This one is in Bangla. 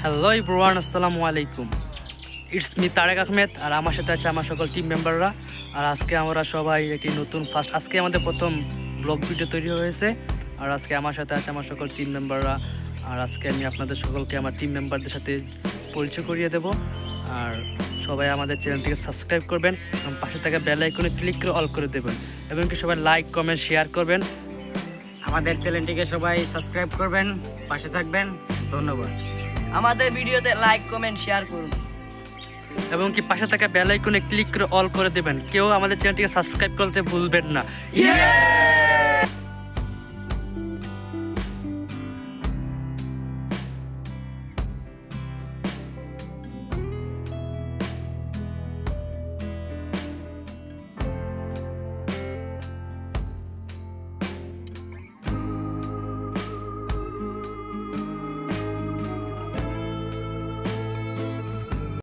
হ্যালো এভরিওয়ান, আসসালামু আলাইকুম। ইটস মি তারেক আহমেদ, আর আমার সাথে আছে আমার সকল টিম মেম্বাররা। আর আজকে আমরা সবাই একটি নতুন আজকে আমাদের প্রথম ব্লগ ভিডিও তৈরি হয়েছে। আর আজকে আমার সাথে আছে আমার সকল টিম মেম্বাররা। আর আজকে আমি আপনাদের সকলকে আমার টিম মেম্বারদের সাথে পরিচয় করিয়ে দেব। আর সবাই আমাদের চ্যানেলটিকে সাবস্ক্রাইব করবেন এবং পাশে থাকা বেল আইকনে ক্লিক করে অল করে দেবেন, এবং কি সবাই লাইক কমেন্ট শেয়ার করবেন। আমাদের চ্যানেলটিকে সবাই সাবস্ক্রাইব করবেন, পাশে থাকবেন। ধন্যবাদ। আমাদের ভিডিওতে লাইক কমেন্ট শেয়ার করুন এবং কি পাশে থাকা বেল আইকনে ক্লিক করে অল করে দেবেন। কেউ আমাদের চ্যানেলটিকে সাবস্ক্রাইব করতে ভুলবেন না।